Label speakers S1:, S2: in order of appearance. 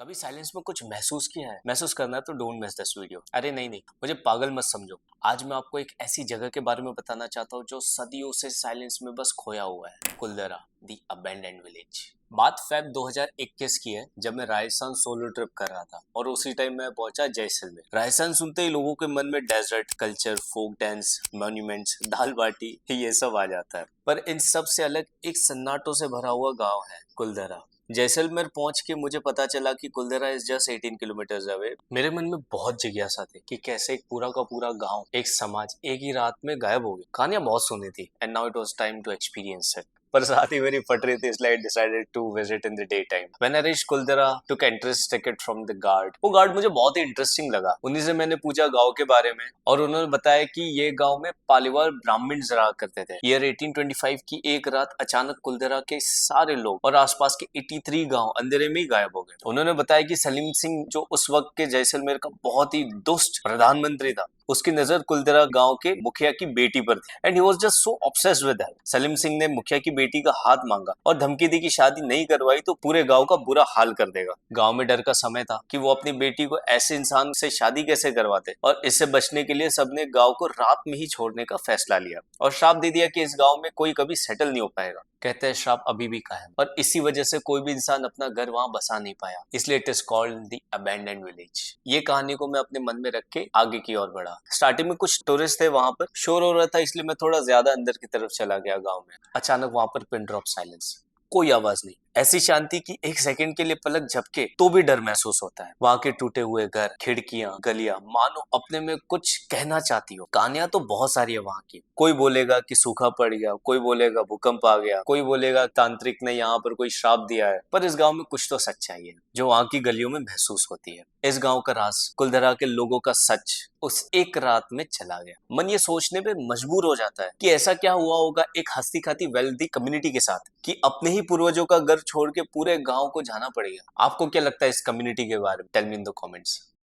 S1: कभी साइलेंस में कुछ महसूस किया है? महसूस करना है तो डोंट मिस दिस वीडियो। अरे नहीं नहीं, मुझे पागल मत समझो। आज मैं आपको एक ऐसी जगह के बारे में बताना चाहता हूँ जो सदियों से साइलेंस में बस खोया हुआ है। Kuldhara, the abandoned village. बात फेब 2021 की है, जब मैं राजस्थान सोलो ट्रिप कर रहा था और उसी टाइम मैं पहुंचा जैसलमेर। राजस्थान सुनते ही लोगों के मन में desert culture, folk dance, monuments, दाल बाटी ये सब आ जाता है। पर इन सब से अलग एक सन्नाटों से भरा हुआ गांव है कुलदरा। जैसलमेर पहुंच के मुझे पता चला कि Kuldhara is just 18 kilometre away. मेरे मन में बहुत जिज्ञासा थी कि कैसे एक पूरा का पूरा गांव, एक समाज एक ही रात में गायब हो गया। कहानियां बहुत सुनी थी and now it was time to experience it. पर साथ ही मेरी फट रही थी, इसलिए I decided to visit in the daytime. When I reached Kuldara, took entrance ticket from the guard. वो गार्ड मुझे बहुत ही इंटरेस्टिंग लगा। उन्हीं से मैंने पूछा गांव के बारे में और उन्होंने बताया कि ये गांव में पालीवाल ब्राह्मण रहा करते थे। ईयर 1825 की एक रात अचानक कुलदरा के सारे लोग और आसपास के 83 गांव अंधेरे में ही गायब हो गए। उन्होंने बताया कि सलीम सिंह, जो उस वक्त के जैसलमेर का बहुत ही दुष्ट प्रधानमंत्री था, उसकी नजर कुलदरा गांव के मुखिया की बेटी पर थी and he was just so obsessed with her. Salim Singh ने मुखिया की बेटी का हाथ मांगा और धमकी दी कि शादी नहीं करवाई तो पूरे गांव का बुरा हाल कर देगा। गांव में डर का समय था कि वो अपनी बेटी को ऐसे इंसान से शादी कैसे करवाते, और इससे बचने के लिए सबने गांव को रात में ही छोड़ने का फैसला लिया और श्राप दे दिया कि इस गांव में कोई कभी सेटल नहीं हो पाएगा। कहते हैं श्राप अभी भी कायम और इसी वजह से कोई भी इंसान अपना घर वहां बसा नहीं पाया, इसलिए it is called the abandoned village. ये कहानी को मैं अपने मन में रख के आगे की ओर बढ़ा। स्टार्टिंग में कुछ टूरिस्ट थे, वहां पर शोर हो रहा था, इसलिए मैं थोड़ा ज्यादा अंदर की तरफ चला गया गांव में। अचानक वहां पर पिन ड्रॉप साइलेंस, कोई आवाज नहीं, ऐसी शांति की एक सेकंड के लिए पलक झपके तो भी डर महसूस होता है। वहां के टूटे हुए घर, खिड़कियां, गलियां मानो अपने में कुछ कहना चाहती हो। कहानियां तो बहुत सारी है वहां की। कोई बोलेगा कि सूखा पड़ गया, कोई बोलेगा भूकंप आ गया, कोई बोलेगा तांत्रिक ने यहाँ पर कोई श्राप दिया है। पर इस गांव में कुछ तो सच्चाई है जो वहां की गलियों में महसूस होती है। इस गांव का राज, कुलदरा के लोगों का सच उस एक रात में चला गया। मन ये सोचने पे मजबूर हो जाता है कि ऐसा क्या हुआ होगा एक हंसती खाती वेल्दी कम्युनिटी के साथ कि अपने ही पूर्वजों का घर छोड़ के पूरे गांव को जाना पड़ेगा। आपको क्या लगता है इस कम्युनिटी के बारे में? Tell me in the comments.